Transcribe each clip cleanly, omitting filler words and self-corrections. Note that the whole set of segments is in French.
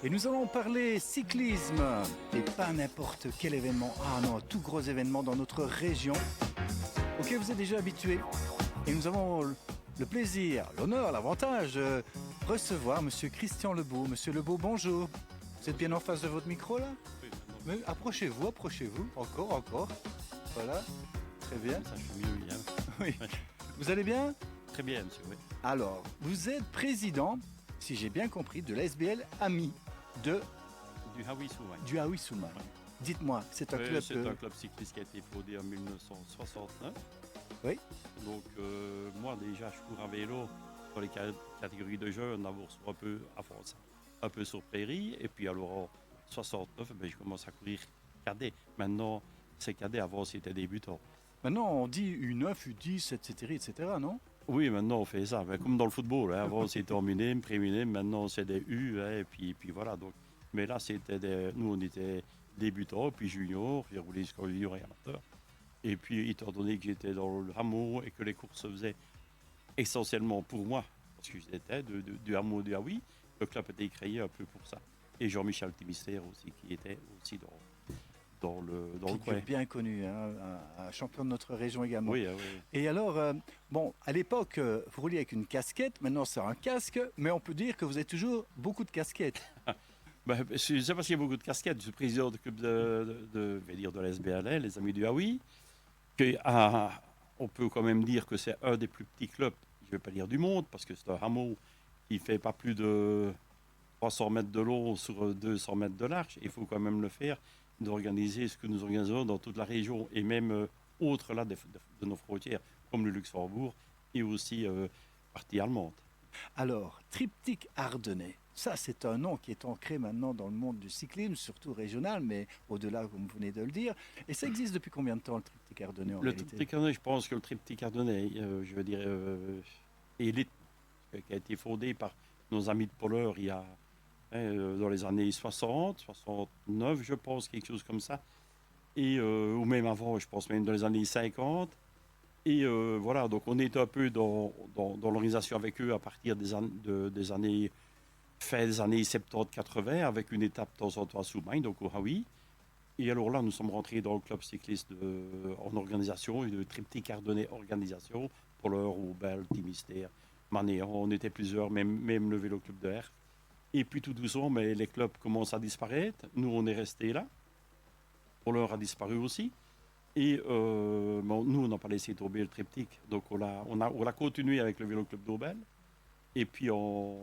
Et nous allons parler cyclisme et pas n'importe quel événement. Ah non, tout gros événement dans notre région auquel vous êtes déjà habitués. Et nous avons le plaisir, l'honneur, l'avantage de recevoir Monsieur Christian Lebeau. Monsieur Lebeau, bonjour. Vous êtes bien en face de votre micro là? Oui, maintenant. Mais approchez-vous, approchez-vous. Encore. Voilà. Très bien. Ça, je suis mieux, William. Oui. Ouais. Vous allez bien? Très bien, monsieur. Oui. Alors, vous êtes président, si j'ai bien compris, de l'ASBL AMI Du Hawi Soumagne. du Hawi-Soumagne. Ouais. Dites-moi, c'est un Oui, club. c'est un club cycliste qui a été fondé en 1969. Oui. Donc, moi, déjà, je cours à vélo dans les catégories de jeunes, d'abord un peu sur prairie. Et puis, alors, en 69, je commence à courir cadet. Maintenant, c'est cadet. Avant, c'était débutant. Maintenant, on dit U9, U10, etc., non? Oui, maintenant, on fait ça. Mais comme dans le football. Hein. Avant, c'était en minime, pré-minime. Maintenant, c'est des U. Hein, et puis voilà. Donc, mais là, nous, on était débutants, puis juniors. J'ai roulé jusqu'en junior et amateur. Et puis, étant donné que j'étais dans le hameau et que les courses se faisaient essentiellement pour moi, parce que j'étais du hameau du Hawi, le club était créé un peu pour ça. Et Jean-Michel Timistère aussi, qui était aussi dans le coin. Bien connu, hein, un champion de notre région également. Oui, oui. Et alors, bon, à l'époque, vous rouliez avec une casquette, maintenant c'est un casque, mais on peut dire que vous avez toujours beaucoup de casquettes. Je ne sais pas s'il y a beaucoup de casquettes. Je suis président du club je vais dire de l'SBL, les Amis du Hawi. On peut quand même dire que c'est un des plus petits clubs, je ne vais pas dire du monde, parce que c'est un hameau qui ne fait pas plus de 300 mètres de long sur 200 mètres de large. Il faut quand même le faire, d'organiser ce que nous organisons dans toute la région, et même autre-là de nos frontières, comme le Luxembourg, et aussi partie allemande. Alors, Triptyque Ardennais, ça c'est un nom qui est ancré maintenant dans le monde du cyclisme, surtout régional, mais au-delà, comme vous venez de le dire. Et ça existe depuis combien de temps, le Triptyque Ardennais en Le réalité? triptyque ardennais, je pense que le triptyque ardennais, je veux dire, élite, qui a été fondé par nos amis de Polleur il y a, dans les années 60, 69, je pense, quelque chose comme ça. Et, ou même avant, je pense même dans les années 50. Et voilà, donc on est un peu dans l'organisation avec eux à partir des années, fin des années 70-80, avec une étape de temps en temps à Soumagne, donc au Hawi. Et alors là, nous sommes rentrés dans le club cycliste en organisation, une triptyque ardennais organisation, Polleur, Roubaix, Timistère, Manéan, on était plusieurs, même le vélo club de Herf. Et puis tout doucement, mais les clubs commencent à disparaître. Nous, on est restés là. Polleur a disparu aussi. Et nous, on n'a pas laissé tomber le triptyque. Donc on a continué avec le vélo club d'Aubel. Et puis je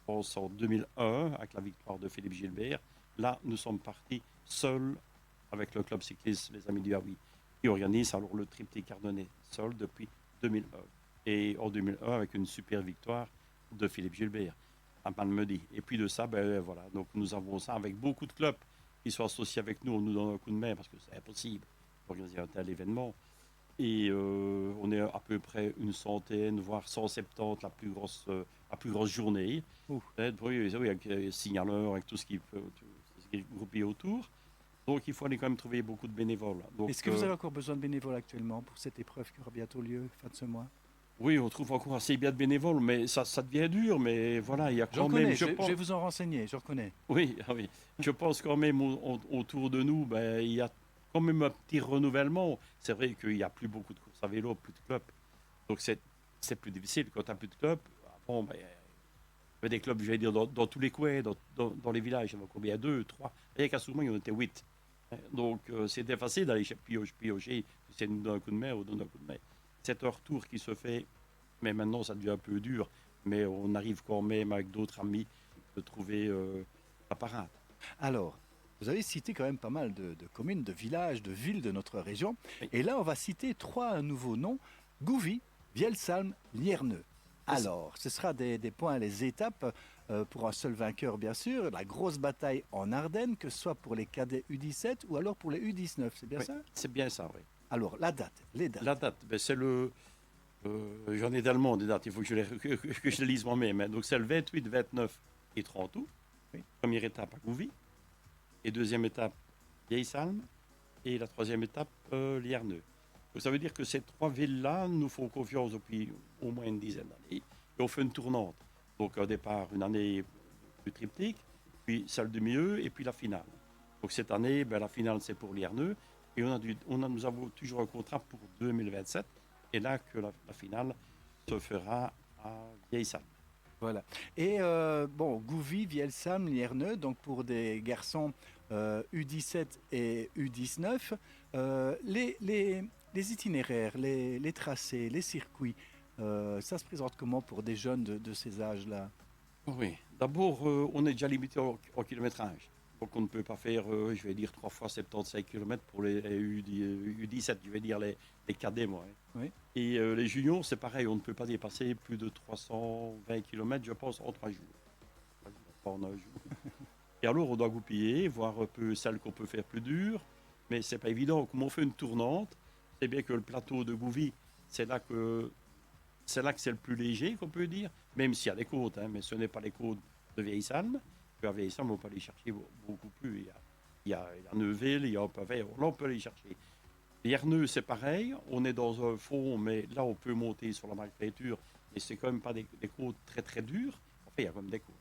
pense en 2001, avec la victoire de Philippe Gilbert, là, nous sommes partis seuls avec le club cycliste Les Amis du Hawi, qui organise alors le triptyque ardennais seul depuis 2001. Et en 2001, avec une super victoire de Philippe Gilbert à Malmedy. Et puis de ça, voilà, donc nous avons ça avec beaucoup de clubs qui sont associés avec nous. On nous donne un coup de main parce que c'est impossible d'organiser un tel événement. Et on est à peu près une centaine, voire 170 la plus grosse journée. Oui, avec signaleurs, avec tout ce qui est groupé autour. Donc il faut aller quand même trouver beaucoup de bénévoles. Donc, Est-ce que vous avez encore besoin de bénévoles actuellement pour cette épreuve qui aura bientôt lieu, fin de ce mois? oui, on trouve encore assez bien de bénévoles, mais ça devient dur. Mais voilà, il y a Je quand même. reconnais, je vais vous en renseigner, je reconnais. Oui, oui. Je pense quand même autour de nous, il y a quand même un petit renouvellement. C'est vrai qu'il n'y a plus beaucoup de courses à vélo, plus de clubs. Donc c'est plus difficile quand tu n'as plus de clubs. Avant, il y avait des clubs, je vais dire, dans tous les coins, dans les villages. Il y en avait combien? 2, 3. Rien qu'à Soumagne, il y en était 8. Donc c'était facile d'aller piocher. C'est nous donner un coup de main ou donner un coup de main. C'est un retour qui se fait, mais maintenant ça devient un peu dur. Mais on arrive quand même avec d'autres amis de trouver la parade. Alors, vous avez cité quand même pas mal de communes, de villages, de villes de notre région. Oui. Et là, on va citer 3 nouveaux noms: Gouvy, Vielsalm, Lierneux. Alors, ce sera des points, les étapes pour un seul vainqueur, bien sûr. La grosse bataille en Ardennes, que ce soit pour les cadets U17 ou alors pour les U19. C'est bien Oui, ça? c'est bien ça, oui. Alors, la date, les dates. La date, c'est le. J'en ai tellement des dates, il faut que je les lise moi-même. Hein. Donc c'est le 28, 29 et 30 août. Oui. Première étape à Gouvy. Et deuxième étape, Vieille-Salme. Et la troisième étape, Lierneux. Donc ça veut dire que ces 3 villes-là nous font confiance depuis au moins une dizaine d'années. Et on fait une tournante. Donc au départ, une année du triptyque. puis celle du milieu et puis la finale. Donc cette année, la finale c'est pour Lierneux et nous avons toujours un contrat pour 2027 et là que la finale se fera à Vieille-Salle. Voilà. Et bon, Gouvy, Vielsam, Lierneux, donc pour des garçons U17 et U19, les itinéraires, les tracés, les circuits, ça se présente comment pour des jeunes de ces âges-là? Oui, d'abord, on est déjà limité au kilométrage. Donc on ne peut pas faire, je vais dire, 3 fois 75 km pour les U17, je vais dire les cadets, moi. Hein. Oui. Et les juniors, c'est pareil, on ne peut pas dépasser plus de 320 km, je pense, en 3 jours. Pas en un jour. Et alors, on doit goupiller, voir un peu celles qu'on peut faire plus dures, mais c'est pas évident. Comme on fait une tournante, c'est bien que le plateau de Gouvy, c'est là que c'est le plus léger, qu'on peut dire, même s'il y a des côtes, hein, mais ce n'est pas les côtes de Vieille-Salme. À Vieille-Salme, on peut aller chercher beaucoup plus. Il y a Neuville, il y a Pavé, là, on peut aller chercher. Lierneux, c'est pareil, on est dans un fond, mais là, on peut monter sur la malfaiture, et c'est quand même pas des côtes très très dures. Enfin, il y a quand même des côtes.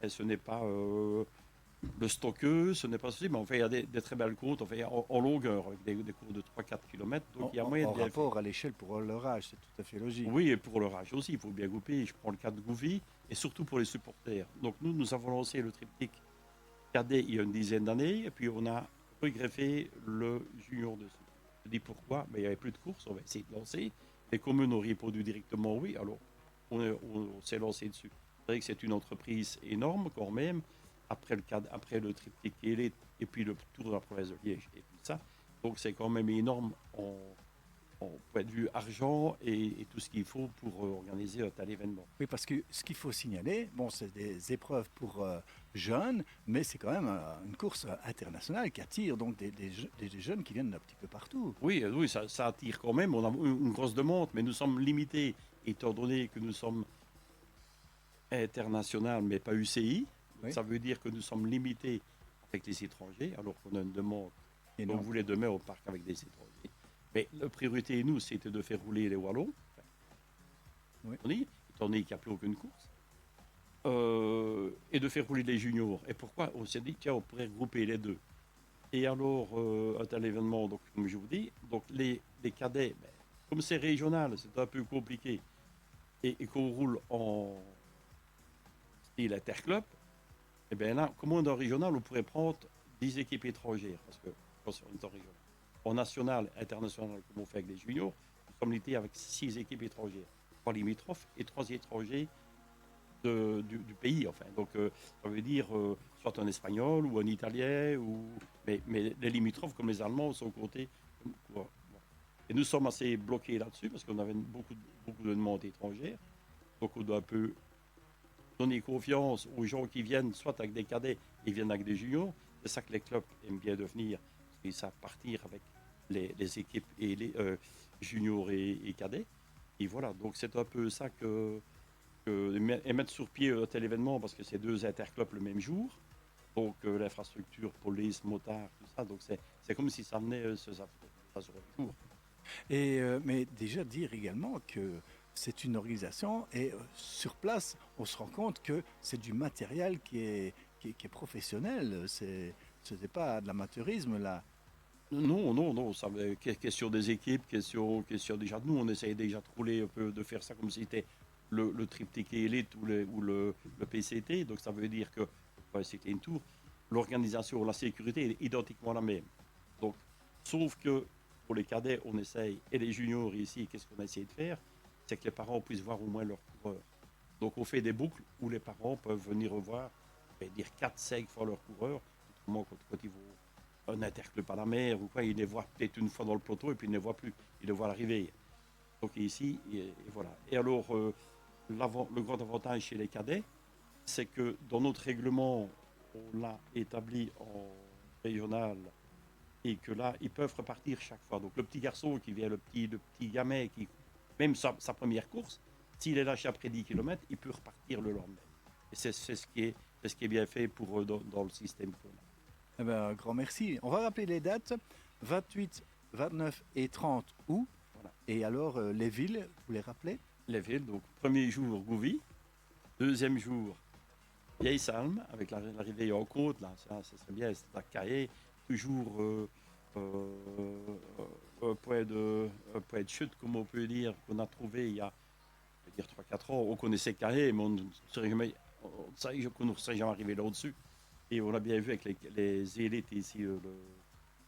Et ce n'est pas le stockeux, ce n'est pas ceci, mais enfin, il y a des très belles côtes enfin, en longueur, avec des cours de 3-4 km. Donc, il y a moyen En de les rapport à l'échelle pour leur âge, c'est tout à fait logique. Oui, et pour le rage aussi, il faut bien goupiller. Je prends le cas de Gouvy, et surtout pour les supporters. Donc nous avons lancé le triptyque cadet il y a une dizaine d'années, et puis on a regreffé le junior dessus. Je dis pourquoi, mais il n'y avait plus de courses, on va essayer de lancer. Les communes ont répondu directement oui, alors on s'est lancé dessus. C'est vrai que c'est une entreprise énorme quand même, après le triptyque élite, et puis le tour de la province de Liège, et puis ça. Donc c'est quand même énorme en point de vue argent et tout ce qu'il faut pour organiser un tel événement. Oui, parce que ce qu'il faut signaler, bon, c'est des épreuves pour jeunes, mais c'est quand même une course internationale qui attire donc des jeunes qui viennent d'un petit peu partout. Oui, oui, ça attire quand même. On a une grosse demande, mais nous sommes limités, étant donné que nous sommes international, mais pas UCI. Oui. Ça veut dire que nous sommes limités avec les étrangers, alors qu'on a une demande. Et On non. voulait demain au parc avec des étrangers. Mais la priorité, nous, c'était de faire rouler les Wallons. Oui. Étant donné qu'il n'y a plus aucune course. Et de faire rouler les juniors. Et pourquoi on s'est dit, tiens, on pourrait regrouper les deux. Et alors, un tel événement, donc, comme je vous dis, donc les cadets, comme c'est régional, c'est un peu compliqué, et qu'on roule en style interclub, et bien là, comme on est en régional, on pourrait prendre 10 équipes étrangères, parce que quand on est en régional. En national, international, comme on fait avec les juniors, nous sommes limités avec 6 équipes étrangères, 3 limitrophes et 3 étrangers du pays. Enfin. Donc ça veut dire soit un espagnol ou un italien, mais les limitrophes comme les Allemands sont comptés. Et nous sommes assez bloqués là-dessus parce qu'on avait beaucoup de demandes étrangères. Donc on doit un peu donner confiance aux gens qui viennent soit avec des cadets et viennent avec des juniors. C'est ça que les clubs aiment bien devenir, parce qu'ils savent partir avec les équipes et les juniors et cadets. Et voilà, donc c'est un peu ça et mettre sur pied un tel événement, parce que c'est 2 interclubs le même jour. Donc l'infrastructure, police, motard, tout ça. Donc c'est comme si ça venait ça sur le cours. Et, mais déjà dire également que c'est une organisation et sur place, on se rend compte que c'est du matériel qui est professionnel. Ce n'est pas de l'amateurisme là. Non, non, non, ça question des équipes, question déjà de nous, on essaye déjà de rouler un peu, de faire ça comme si c'était le triptyque élite ou le PCT, donc ça veut dire que c'était une tour, l'organisation, la sécurité est identiquement la même. Donc, sauf que pour les cadets, on essaye, et les juniors ici, qu'est-ce qu'on a essayé de faire, c'est que les parents puissent voir au moins leurs coureurs. Donc on fait des boucles où les parents peuvent venir revoir, dire 4-5 fois leurs coureurs, autrement quand ils vont un interclub à la mer ou quoi, ils les voient peut-être une fois dans le peloton et puis ils ne les voient plus, ils les voient l'arrivée. Donc ici, et voilà. Et alors, le grand avantage chez les cadets, c'est que dans notre règlement, on l'a établi en régional et que là, ils peuvent repartir chaque fois. Donc le petit garçon qui vient, le petit gamin qui, même sa première course, s'il est lâché après 10 km, il peut repartir le lendemain. Et c'est ce qui est bien fait pour eux dans le système qu'on a. Eh ben, un grand merci. On va rappeler les dates 28, 29 et 30 août. Voilà. Et alors, les villes, vous les rappelez? Les villes, donc premier jour Gouvy, deuxième jour vieille Salme, avec l'arrivée en côte, là, ça serait bien, c'est à Caillé, toujours un point de chute, comme on peut dire, qu'on a trouvé il y a, je veux dire, 3-4 ans. On connaissait Caillé, mais on ne serait jamais arrivé là-dessus. Et on a bien vu avec les élites ici,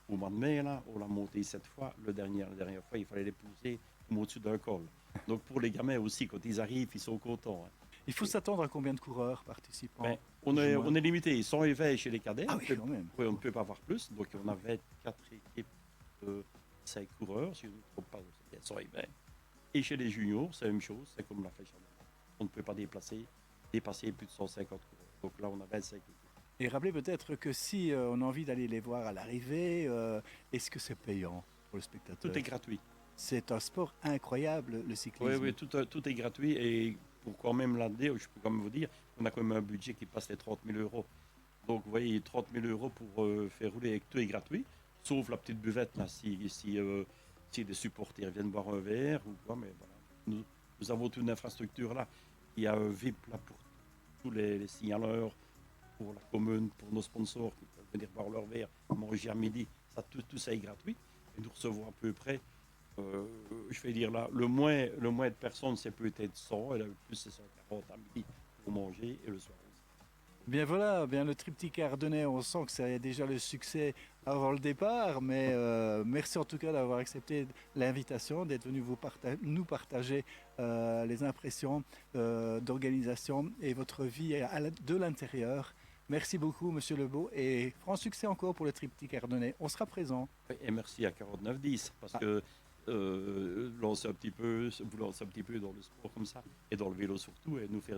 au mois de mai, là, on l'a monté 7 fois. La dernière fois, il fallait les pousser comme au-dessus d'un col. Donc pour les gamins aussi, quand ils arrivent, ils sont contents, hein. Il faut s'attendre à combien de coureurs participants? Ben, on plus ou est, moins on est limité, 120 chez les cadets. Ah oui, quand même. On ne peut pas avoir plus. Donc on a 24 équipes de 5 coureurs, si je ne me trompe pas, c'est bien 120. Et chez les juniors, c'est la même chose, c'est comme la flèche en avant. On ne peut pas dépasser plus de 150 coureurs. Donc là, on a 25 équipes. Et rappelez peut-être que si on a envie d'aller les voir à l'arrivée, est-ce que c'est payant pour le spectateur? Tout est gratuit. C'est un sport incroyable, le Oui, cyclisme. oui, tout est gratuit. Et pour quand même l'année, je peux quand même vous dire, on a quand même un budget qui passe les 30 000 euros. Donc vous voyez, 30 000 euros pour faire rouler, et tout est gratuit, sauf la petite buvette, là, si des supporters viennent boire un verre ou quoi. Mais voilà, nous avons toute une infrastructure là. Il y a un VIP là pour tous les signaleurs, pour la commune, pour nos sponsors qui peuvent venir boire leur verre, manger à midi. Tout ça est gratuit. Et nous recevons à peu près, je vais dire là, le moins de personnes, c'est peut-être 100, et le plus, c'est 140 à midi pour manger et le soir aussi. Bien voilà, bien le triptyque ardennais, on sent que c'est déjà le succès avant le départ, mais merci en tout cas d'avoir accepté l'invitation, d'être venu nous partager les impressions d'organisation et votre vie de l'intérieur. Merci beaucoup, Monsieur Lebeau, et franc succès encore pour le triptyque ardennais. On sera présent. Et merci à 4910 parce que vous lancez un petit peu dans le sport comme ça et dans le vélo surtout et nous faire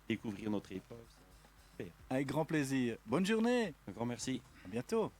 découvrir notre épreuve. C'est super. Avec grand plaisir. Bonne journée. Un grand merci. À bientôt.